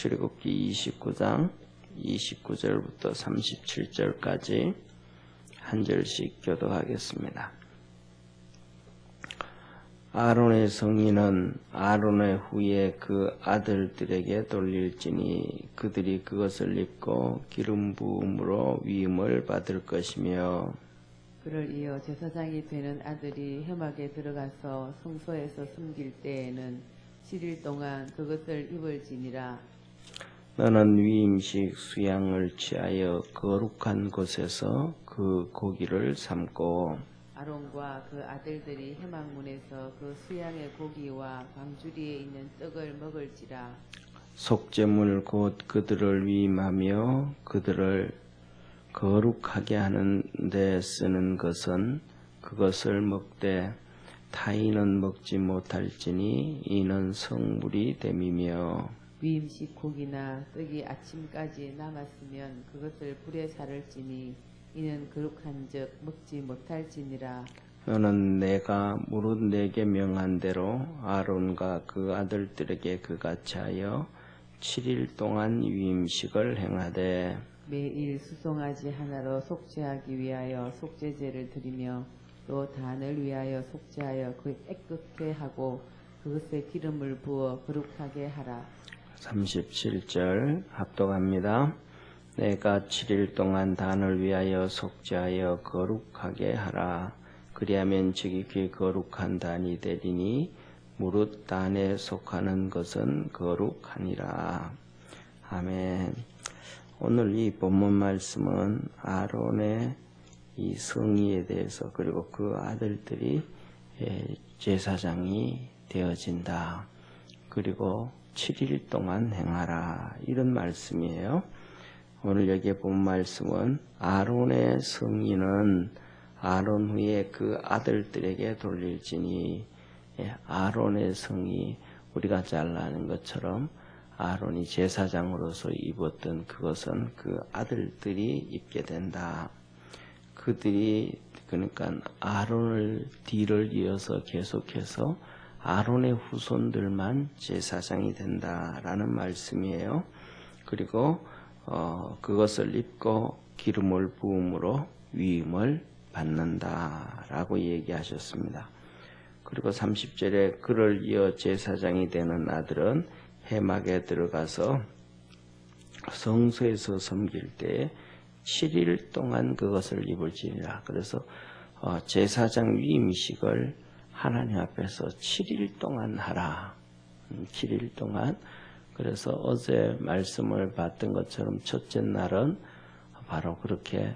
출애굽기 29장 29절부터 37절까지 한 절씩 교독하겠습니다. 아론의 성인은 아론의 후에 그 아들들에게 돌릴지니 그들이 그것을 입고 기름 부음으로 위임을 받을 것이며, 그를 이어 제사장이 되는 아들이 회막에 들어가서 성소에서 숨길 때에는 7일 동안 그것을 입을지니라. 너는 위임식 수양을 취하여 거룩한 곳에서 그 고기를 삶고, 아론과 그 아들들이 회막문에서 그 수양의 고기와 광주리에 있는 떡을 먹을지라. 속죄물 곧 그들을 위임하며 그들을 거룩하게 하는 데 쓰는 것은 그것을 먹되 타인은 먹지 못할지니 이는 성물이 됨이며, 위임식 고기나 떡이 아침까지 남았으면 그것을 불에 사를지니 이는 거룩한즉 먹지 못할지니라. 너는 내가 무릇 내게 명한 대로 아론과 그 아들들에게 그같이 하여 7일 동안 위임식을 행하되, 매일 수송아지 하나로 속죄하기 위하여 속죄제를 드리며 또 단을 위하여 속죄하여 그 깨끗게 하고 그것에 기름을 부어 거룩하게 하라. 37절 합독합니다. 내가 7일 동안 단을 위하여 속죄하여 거룩하게 하라. 그리하면 지극히 거룩한 단이 되리니 무릇 단에 속하는 것은 거룩하니라. 아멘. 오늘 이 본문 말씀은 아론의 이 성의에 대해서 그리고 그 아들들이 제사장이 되어진다. 그리고 7일 동안 행하라. 이런 말씀이에요. 오늘 여기에 본 말씀은 아론의 성의는 아론 후에 그 아들들에게 돌릴지니, 아론의 성의 우리가 잘 아는 것처럼 아론이 제사장으로서 입었던 그것은 그 아들들이 입게 된다. 그들이 그러니까 아론을 뒤를 이어서 계속해서 아론의 후손들만 제사장이 된다라는 말씀이에요. 그리고 그것을 입고 기름을 부음으로 위임을 받는다라고 얘기하셨습니다. 그리고 30절에 그를 이어 제사장이 되는 아들은 회막에 들어가서 성소에서 섬길 때 7일 동안 그것을 입을지니라. 그래서 제사장 위임식을 하나님 앞에서 7일 동안 하라. 7일 동안. 그래서 어제 말씀을 봤던 것처럼 첫째 날은 바로 그렇게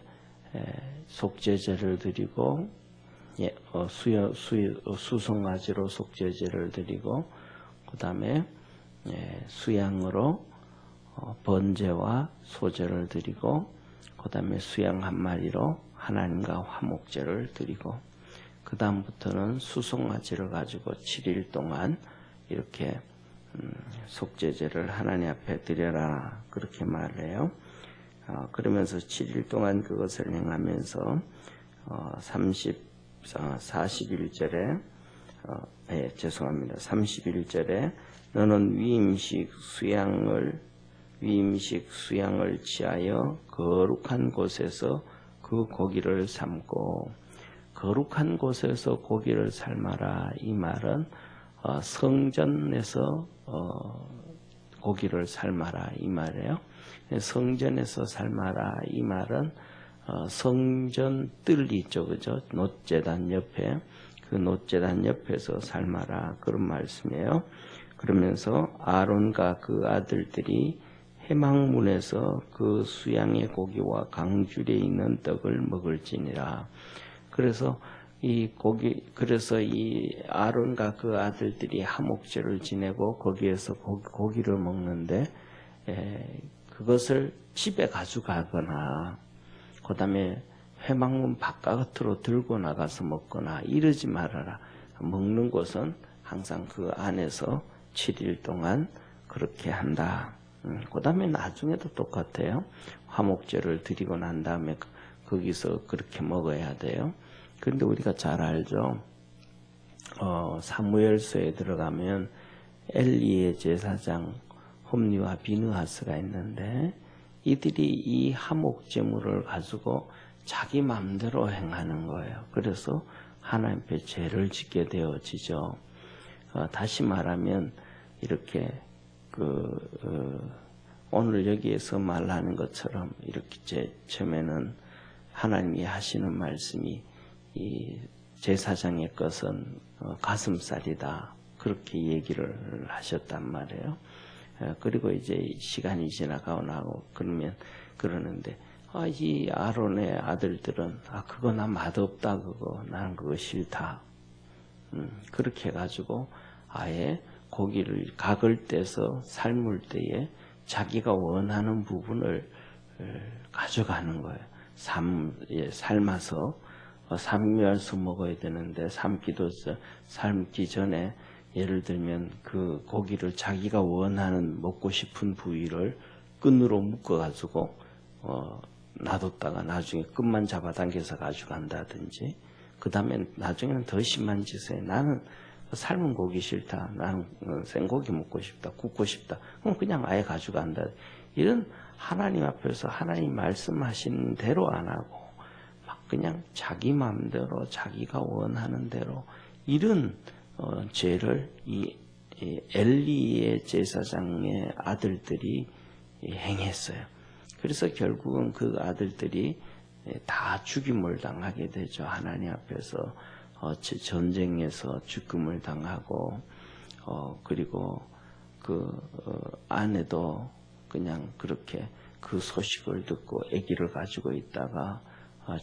속죄제를 드리고 수송아지로 속죄제를 드리고 그 다음에 수양으로 번제와 소제를 드리고 그 다음에 수양 한 마리로 하나님과 화목제를 드리고 그 다음부터는 수송아지를 가지고 7일 동안 이렇게 속죄제를 하나님 앞에 드려라 그렇게 말해요. 그러면서 7일 동안 그것을 행하면서 41절에 31절에 너는 위임식 수양을 취하여 거룩한 곳에서 그 고기를 삶고, 거룩한 곳에서 고기를 삶아라 이 말은 성전에서 고기를 삶아라 이 말이에요. 성전에서 삶아라 이 말은 성전 뜰 있죠, 그죠? 놋제단 옆에 그 놋제단 옆에서 삶아라 그런 말씀이에요. 그러면서 아론과 그 아들들이 회막문에서 그 수양의 고기와 강줄에 있는 떡을 먹을지니라. 그래서 이 아론과 그 아들들이 화목제를 지내고 거기에서 고기를 먹는데 그것을 집에 가져가거나 그 다음에 회막문 바깥으로 들고 나가서 먹거나 이러지 말아라. 먹는 곳은 항상 그 안에서 7일 동안 그렇게 한다. 그 다음에 나중에도 똑같아요. 화목제를 드리고 난 다음에 거기서 그렇게 먹어야 돼요. 그런데 우리가 잘 알죠. 사무엘서에 들어가면 엘리의 제사장 홈리와 비느하스가 있는데 이들이 이 하목제물을 가지고 자기 마음대로 행하는 거예요. 그래서 하나님 앞에 죄를 짓게 되어지죠. 다시 말하면 이렇게 오늘 여기에서 말하는 것처럼 이렇게 처음에는 하나님이 하시는 말씀이 이 제사장의 것은 가슴살이다. 그렇게 얘기를 하셨단 말이에요. 그리고 이제 시간이 지나가고 나고 그러는데 이 아론의 아들들은 그거 나 맛없다 그거 나는 그거 싫다. 그렇게 해가지고 아예 고기를 각을 떼서 삶을 때에 자기가 원하는 부분을 가져가는 거예요. 삶아서 삶면서 먹어야 되는데 삶기 전에 예를 들면 그 고기를 자기가 원하는 먹고 싶은 부위를 끈으로 묶어가지고 놔뒀다가 나중에 끝만 잡아당겨서 가져간다든지 그 다음에 나중에는 더 심한 짓에 나는 삶은 고기 싫다. 나는 생고기 먹고 싶다. 굽고 싶다. 그럼 그냥 아예 가져간다. 이런 하나님 앞에서 하나님 말씀하신 대로 안 하고 막 그냥 자기 마음대로 자기가 원하는 대로 이런 죄를 이 엘리의 제사장의 아들들이 행했어요. 그래서 결국은 그 아들들이 다 죽임을 당하게 되죠. 하나님 앞에서 전쟁에서 죽임을 당하고 그리고 그 아내도 그냥 그렇게 그 소식을 듣고 아기를 가지고 있다가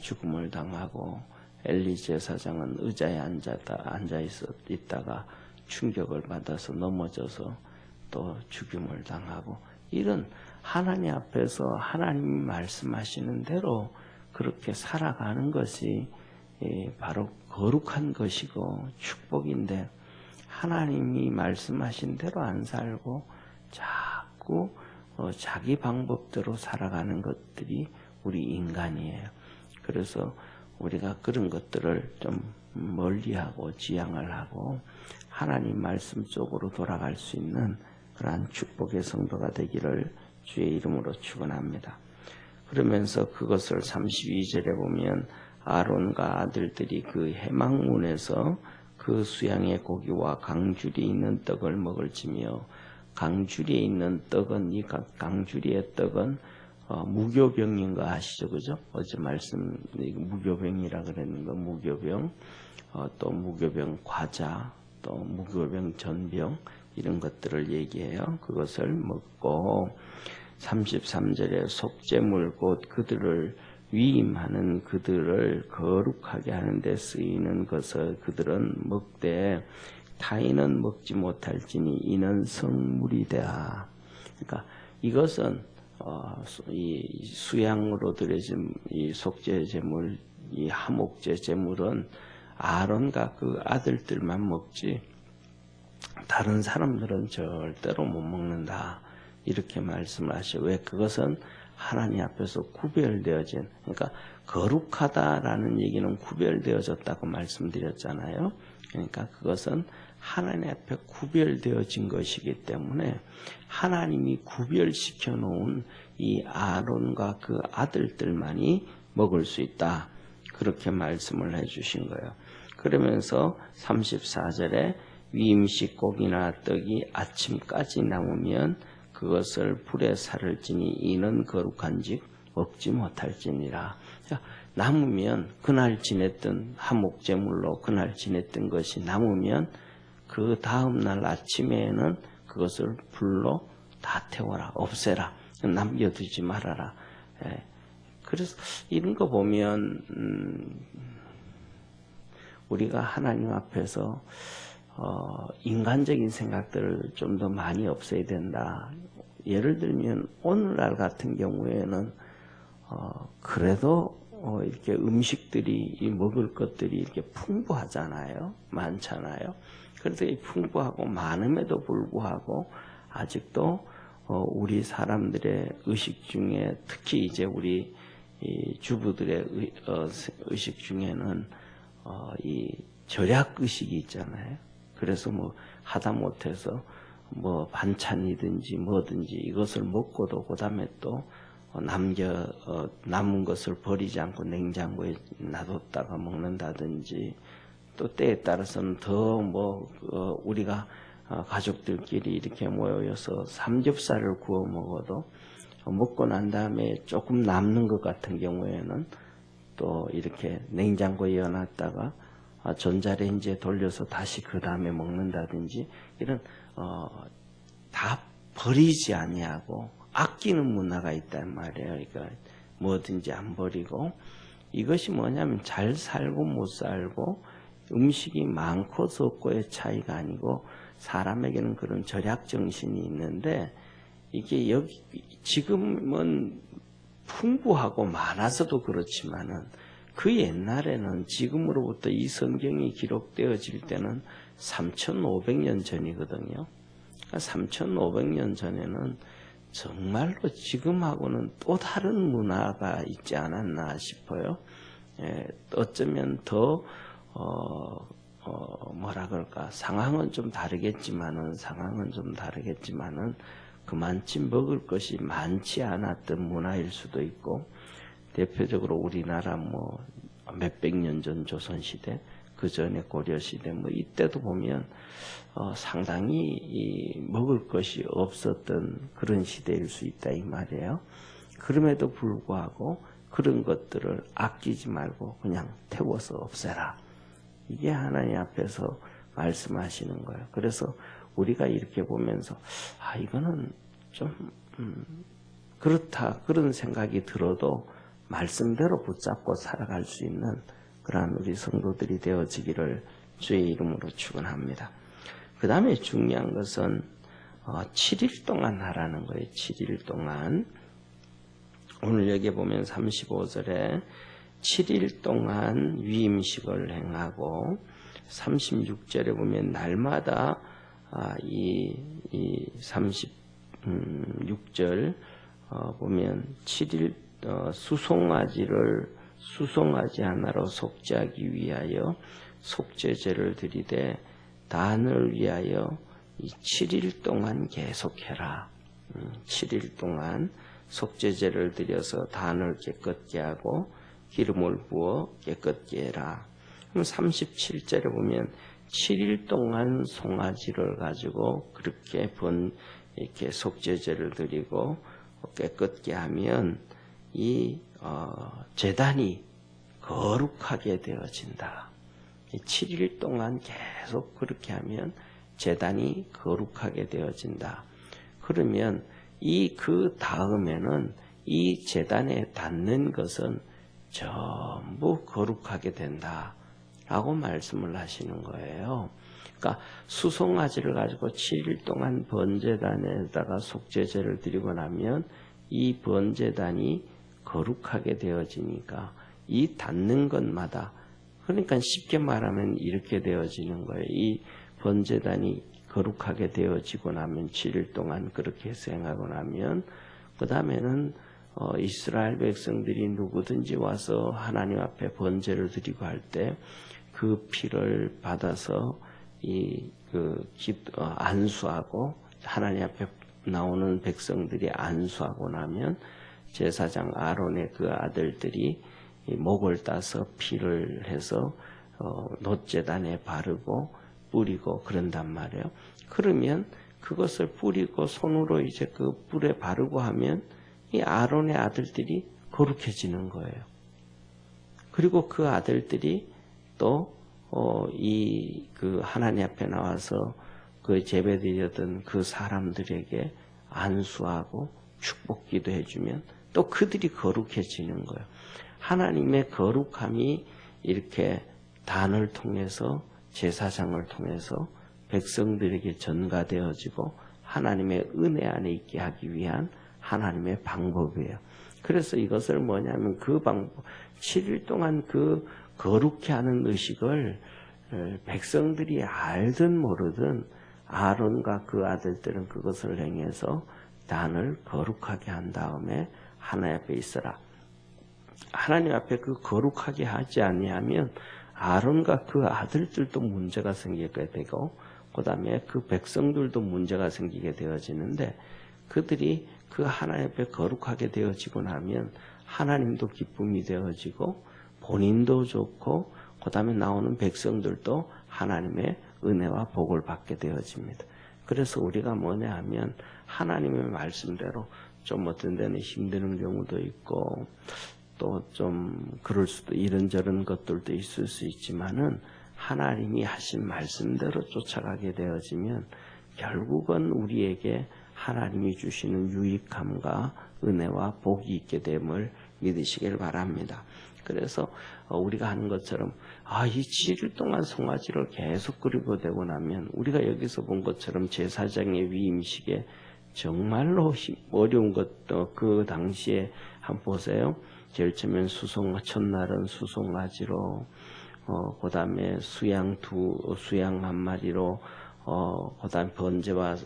죽음을 당하고 엘리 제사장은 의자에 앉아 있다가 충격을 받아서 넘어져서 또 죽임을 당하고 이런 하나님 앞에서 하나님이 말씀하시는 대로 그렇게 살아가는 것이 바로 거룩한 것이고 축복인데 하나님이 말씀하신 대로 안 살고 자꾸 자기 방법대로 살아가는 것들이 우리 인간이에요. 그래서 우리가 그런 것들을 좀 멀리하고 지양을 하고 하나님 말씀 쪽으로 돌아갈 수 있는 그러한 축복의 성도가 되기를 주의 이름으로 축원합니다. 그러면서 그것을 32절에 보면 아론과 아들들이 그 해망문에서 그 수양의 고기와 강주리에 있는 떡을 먹을지며 강주리에 있는 떡은 이 강주리의 떡은 무교병인 거 아시죠? 그죠? 어제 말씀 무교병이라 그랬는 거 무교병 또 무교병 과자 또 무교병 전병 이런 것들을 얘기해요. 그것을 먹고 33절에 속죄물 곧 그들을 위임하는 그들을 거룩하게 하는 데 쓰이는 것을 그들은 먹되 타인은 먹지 못할지니 이는 성물이다. 그러니까 이것은 이 수양으로 드려진 이 속죄 제물, 이 하목제 제물은 아론과 그 아들들만 먹지 다른 사람들은 절대로 못 먹는다. 이렇게 말씀을 하시고 왜 그것은 하나님 앞에서 구별되어진 그러니까 거룩하다라는 얘기는 구별되어졌다고 말씀드렸잖아요. 그러니까 그것은 하나님 앞에 구별되어진 것이기 때문에 하나님이 구별시켜 놓은 이 아론과 그 아들들만이 먹을 수 있다. 그렇게 말씀을 해주신 거예요. 그러면서 34절에 위임식 고기나 떡이 아침까지 남으면 그것을 불에 살을지니 이는 거룩한즉 먹지 못할지니라. 남으면 그날 지냈던 하목제물로 그날 지냈던 것이 남으면 그 다음날 아침에는 그것을 불로 다 태워라. 없애라. 남겨두지 말아라. 그래서 이런 거 보면 우리가 하나님 앞에서 인간적인 생각들을 좀 더 많이 없애야 된다. 예를 들면 오늘날 같은 경우에는 그래도 이렇게 음식들이 먹을 것들이 이렇게 풍부하잖아요. 많잖아요. 그래서 이 풍부하고 많음에도 불구하고 아직도 우리 사람들의 의식 중에 특히 이제 우리 이 주부들의 의식 중에는 이 절약 의식이 있잖아요. 그래서 뭐 하다못해서 뭐 반찬이든지 뭐든지 이것을 먹고도 그 다음에 또 남은 것을 버리지 않고 냉장고에 놔뒀다가 먹는다든지, 또 때에 따라서는 더 우리가 가족들끼리 이렇게 모여서 삼겹살을 구워 먹어도 먹고 난 다음에 조금 남는 것 같은 경우에는 또 이렇게 냉장고에 넣어놨다가 전자레인지에 돌려서 다시 그 다음에 먹는다든지, 이런 다 버리지 아니하고 아끼는 문화가 있단 말이에요. 그러니까 뭐든지 안 버리고, 이것이 뭐냐면 잘 살고 못 살고 음식이 많고 적고의 차이가 아니고 사람에게는 그런 절약 정신이 있는데, 이게 여기 지금은 풍부하고 많아서도 그렇지만은 그 옛날에는 지금으로부터 이 성경이 기록되어질 때는 3,500년 전이거든요. 3,500년 전에는 정말로 지금하고는 또 다른 문화가 있지 않았나 싶어요. 어쩌면 더 뭐라 그럴까, 상황은 좀 다르겠지만은 그만치 먹을 것이 많지 않았던 문화일 수도 있고, 대표적으로 우리나라 몇백 년 전 조선시대, 그 전에 고려시대 이때도 보면 상당히 먹을 것이 없었던 그런 시대일 수 있다 이 말이에요. 그럼에도 불구하고 그런 것들을 아끼지 말고 그냥 태워서 없애라. 이게 하나님 앞에서 말씀하시는 거예요. 그래서 우리가 이렇게 보면서 이거는 좀 그렇다, 그런 생각이 들어도 말씀대로 붙잡고 살아갈 수 있는 그러한 우리 성도들이 되어지기를 주의 이름으로 축원합니다. 그 다음에 중요한 것은 7일 동안 하라는 거예요. 7일 동안. 오늘 여기 보면 35절에 7일 동안 위임식을 행하고, 36절에 보면 날마다 이 36절 보면 7일 수송아지 하나로 속죄하기 위하여 속죄제를 드리되 단을 위하여 이 7일 동안 계속해라. 7일 동안 속죄제를 드려서 단을 깨끗게 하고 기름을 부어 깨끗게 해라. 그럼 37절에 보면 7일 동안 송아지를 가지고 그렇게 이렇게 속죄제를 드리고 깨끗게 하면 이 제단이 거룩하게 되어진다. 7일 동안 계속 그렇게 하면 제단이 거룩하게 되어진다. 그러면 그 다음에는 이 제단에 닿는 것은 전부 거룩하게 된다 라고 말씀을 하시는 거예요. 그러니까 수송아지를 가지고 7일 동안 번제단에다가 속죄제를 드리고 나면 이 번제단이 거룩하게 되어지니까 이 닿는 것마다, 그러니까 쉽게 말하면 이렇게 되어지는 거예요. 이 번제단이 거룩하게 되어지고 나면 7일 동안 그렇게 수행하고 나면 그 다음에는 이스라엘 백성들이 누구든지 와서 하나님 앞에 번제를 드리고 할 때 그 피를 받아서 안수하고, 하나님 앞에 나오는 백성들이 안수하고 나면 제사장 아론의 그 아들들이 목을 따서 피를 해서 놋제단에 바르고 뿌리고 그런단 말이에요. 그러면 그것을 뿌리고 손으로 이제 그 뿔에 바르고 하면 이 아론의 아들들이 거룩해지는 거예요. 그리고 그 아들들이 또 그 하나님 앞에 나와서 그 제배드렸던 그 사람들에게 안수하고 축복기도 해주면 또 그들이 거룩해지는 거예요. 하나님의 거룩함이 이렇게 단을 통해서, 제사장을 통해서 백성들에게 전가되어지고 하나님의 은혜 안에 있게 하기 위한 하나님의 방법이에요. 그래서 이것을 뭐냐면 그 방법, 7일 동안 그 거룩해 하는 의식을 백성들이 알든 모르든 아론과 그 아들들은 그것을 행해서 단을 거룩하게 한 다음에 하나님 앞에 있어라. 하나님 앞에 그 거룩하게 하지 아니하면 아론과 그 아들들도 문제가 생기게 되고 그 다음에 그 백성들도 문제가 생기게 되어지는데 그들이 그 하나님 앞에 거룩하게 되어지고 나면 하나님도 기쁨이 되어지고 본인도 좋고 그 다음에 나오는 백성들도 하나님의 은혜와 복을 받게 되어집니다. 그래서 우리가 뭐냐 하면 하나님의 말씀대로 좀 어떤 데는 힘드는 경우도 있고 또 좀 그럴 수도 이런저런 것들도 있을 수 있지만은 하나님이 하신 말씀대로 쫓아가게 되어지면 결국은 우리에게 하나님이 주시는 유익함과 은혜와 복이 있게 됨을 믿으시길 바랍니다. 그래서 우리가 하는 것처럼 이 7일 동안 송아지를 계속 그리고 되고 나면 우리가 여기서 본 것처럼 제사장의 위임식에 정말로 어려운 것도 그 당시에 한번 보세요. 제일 처음엔 첫날은 수송아지로 그 다음에 수양 한 마리로 그 다음에 번제와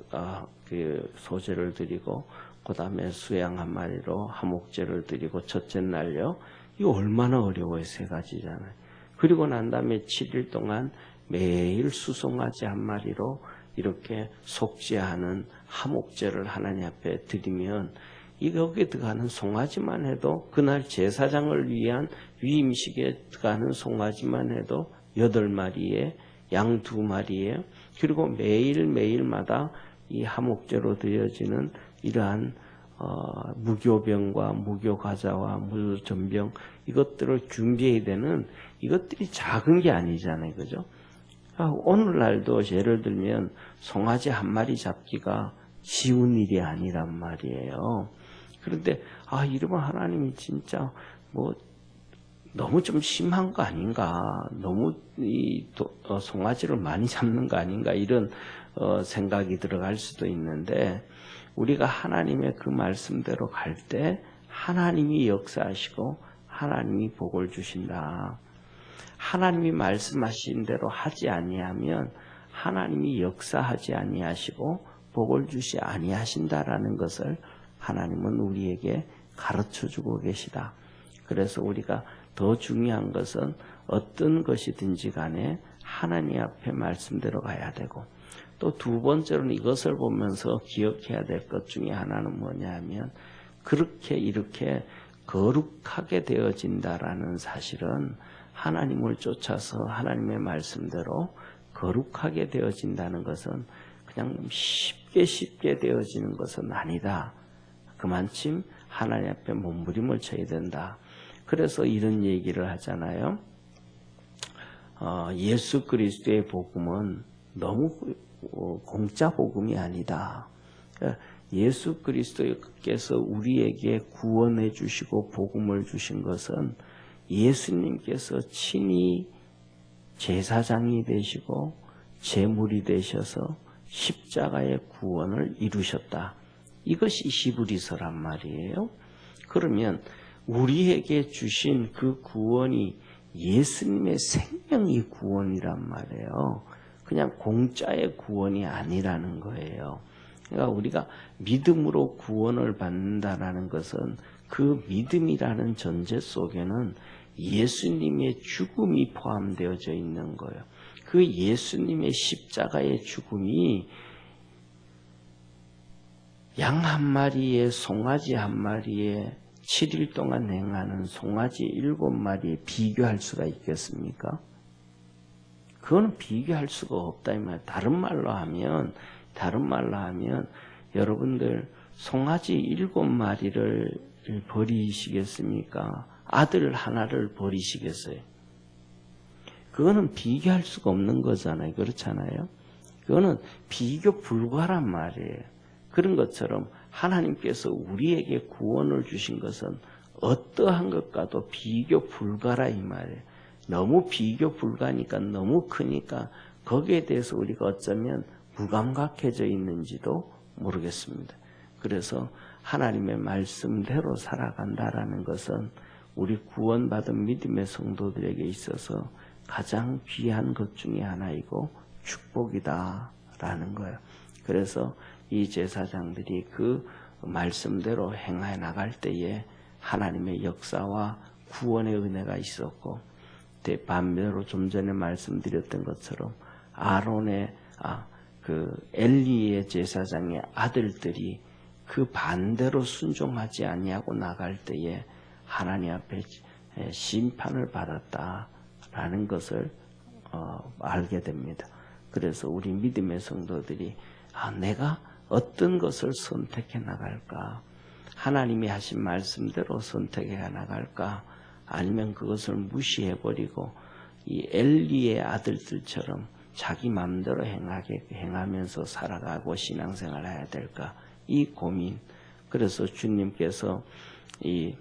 그 소제를 드리고 그 다음에 수양 한 마리로 화목제를 드리고 첫째 날요. 이거 얼마나 어려워요. 세 가지잖아요. 그리고 난 다음에 7일 동안 매일 수송아지 한 마리로 이렇게 속죄하는 화목제를 하나님 앞에 드리면 여기에 들어가는 송아지만 해도 그날 제사장을 위한 위임식에 들어가는 송아지만 해도 8마리에 양 2마리에 그리고 매일마다 이 화목제로 드려지는 이러한 무교병과 무교과자와 무전병 이것들을 준비해야 되는 이것들이 작은 게 아니잖아요. 그죠? 오늘날도 예를 들면 송아지 한 마리 잡기가 쉬운 일이 아니란 말이에요. 그런데 이러면 하나님이 진짜 너무 좀 심한 거 아닌가, 너무 송아지를 많이 잡는 거 아닌가 이런 생각이 들어갈 수도 있는데 우리가 하나님의 그 말씀대로 갈 때 하나님이 역사하시고 하나님이 복을 주신다. 하나님이 말씀하신 대로 하지 아니하면 하나님이 역사하지 아니하시고 복을 주시 아니하신다라는 것을 하나님은 우리에게 가르쳐주고 계시다. 그래서 우리가 더 중요한 것은 어떤 것이든지 간에 하나님 앞에 말씀대로 가야 되고 또 두 번째로는 이것을 보면서 기억해야 될 것 중에 하나는 뭐냐 하면 이렇게 거룩하게 되어진다라는 사실은 하나님을 쫓아서 하나님의 말씀대로 거룩하게 되어진다는 것은 그냥 쉽게 되어지는 것은 아니다. 그만큼 하나님 앞에 몸부림을 쳐야 된다. 그래서 이런 얘기를 하잖아요. 예수 그리스도의 복음은 너무 공짜 복음이 아니다. 예수 그리스도께서 우리에게 구원해 주시고 복음을 주신 것은 예수님께서 친히 제사장이 되시고 제물이 되셔서 십자가의 구원을 이루셨다. 이것이 히브리서란 말이에요. 그러면 우리에게 주신 그 구원이 예수님의 생명이 구원이란 말이에요. 그냥 공짜의 구원이 아니라는 거예요. 그러니까 우리가 믿음으로 구원을 받는다라는 것은 그 믿음이라는 전제 속에는 예수님의 죽음이 포함되어져 있는 거예요. 그 예수님의 십자가의 죽음이 양 한 마리에 송아지 한 마리에 7일 동안 행하는 송아지 7마리에 비교할 수가 있겠습니까? 그거는 비교할 수가 없다 이 말. 다른 말로 하면 여러분들 송아지 7마리를 버리시겠습니까? 아들 하나를 버리시겠어요? 그거는 비교할 수가 없는 거잖아요. 그렇잖아요? 그거는 비교 불가란 말이에요. 그런 것처럼 하나님께서 우리에게 구원을 주신 것은 어떠한 것과도 비교 불가라 이 말이에요. 너무 비교 불가니까 너무 크니까 거기에 대해서 우리가 어쩌면 무감각해져 있는지도 모르겠습니다. 그래서 하나님의 말씀대로 살아간다라는 것은 우리 구원받은 믿음의 성도들에게 있어서 가장 귀한 것 중에 하나이고 축복이다라는 거예요. 그래서 이 제사장들이 그 말씀대로 행해 나갈 때에 하나님의 역사와 구원의 은혜가 있었고 반면으로 좀 전에 말씀드렸던 것처럼 아론의 그 엘리의 제사장의 아들들이 그 반대로 순종하지 아니하고 나갈 때에 하나님 앞에 심판을 받았다라는 것을 알게 됩니다. 그래서 우리 믿음의 성도들이 내가 어떤 것을 선택해 나갈까? 하나님이 하신 말씀대로 선택해 나갈까? 아니면 그것을 무시해버리고 이 엘리의 아들들처럼 자기 마음대로 행하면서 살아가고 신앙생활을 해야 될까? 이 고민. 그래서 주님께서 이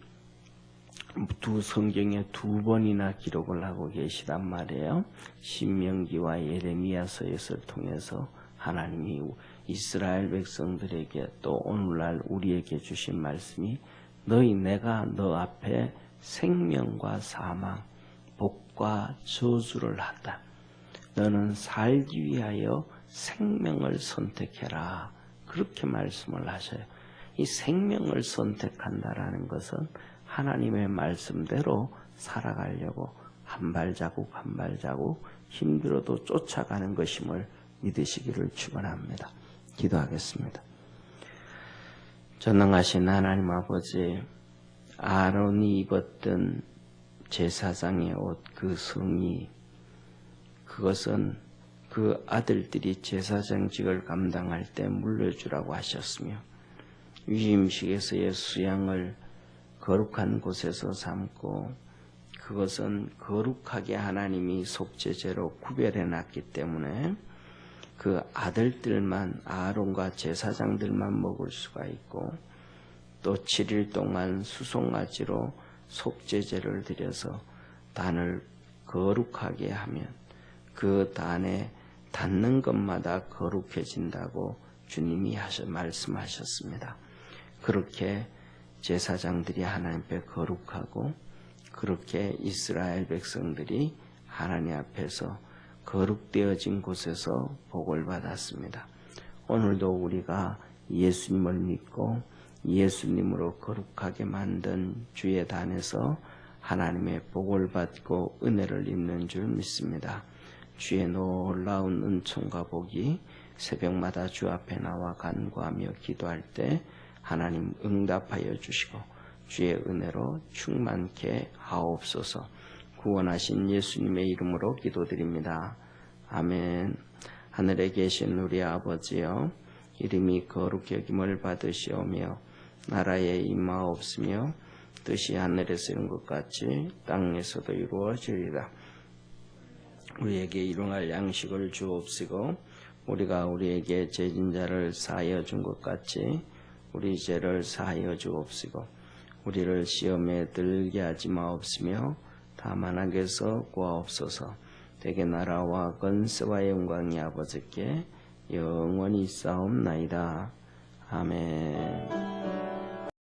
두 성경에 2번이나 기록을 하고 계시단 말이에요. 신명기와 예레미야서에서 통해서 하나님이 이스라엘 백성들에게 또 오늘날 우리에게 주신 말씀이 내가 너 앞에 생명과 사망, 복과 저주를 한다. 너는 살기 위하여 생명을 선택해라. 그렇게 말씀을 하셔요. 이 생명을 선택한다라는 것은 하나님의 말씀대로 살아가려고 한 발자국 한 발자국 힘들어도 쫓아가는 것임을 믿으시기를 축원합니다. 기도하겠습니다. 전능하신 하나님 아버지, 아론이 입었던 제사장의 옷, 그 성의, 그것은 그 아들들이 제사장직을 감당할 때 물려주라고 하셨으며 위임식에서의 수양을 거룩한 곳에서 삼고 그것은 거룩하게 하나님이 속죄제로 구별해놨기 때문에 그 아들들만 아론과 제사장들만 먹을 수가 있고 또 7일 동안 수송아지로 속죄제를 드려서 단을 거룩하게 하면 그 단에 닿는 것마다 거룩해진다고 주님이 말씀하셨습니다. 그렇게 제사장들이 하나님 앞에 거룩하고 그렇게 이스라엘 백성들이 하나님 앞에서 거룩되어진 곳에서 복을 받았습니다. 오늘도 우리가 예수님을 믿고 예수님으로 거룩하게 만든 주의 단에서 하나님의 복을 받고 은혜를 입는 줄 믿습니다. 주의 놀라운 은총과 복이 새벽마다 주 앞에 나와 간구하며 기도할 때 하나님 응답하여 주시고 주의 은혜로 충만케 하옵소서. 구원하신 예수님의 이름으로 기도드립니다. 아멘. 하늘에 계신 우리 아버지여, 이름이 거룩히 여김을 받으시오며 나라에 임하옵으며 뜻이 하늘에서 이룬 것 같이 땅에서도 이루어지리라. 우리에게 일용할 양식을 주옵시고 우리가 우리에게 죄진 자를 사하여 준 것 같이 우리 죄를 사하여 주옵시고 우리를 시험에 들게 하지 마옵시며 다만 악에서 구하옵소서. 대개 나라와 권세와 영광이 아버지께 영원히 있사옵나이다. 아멘.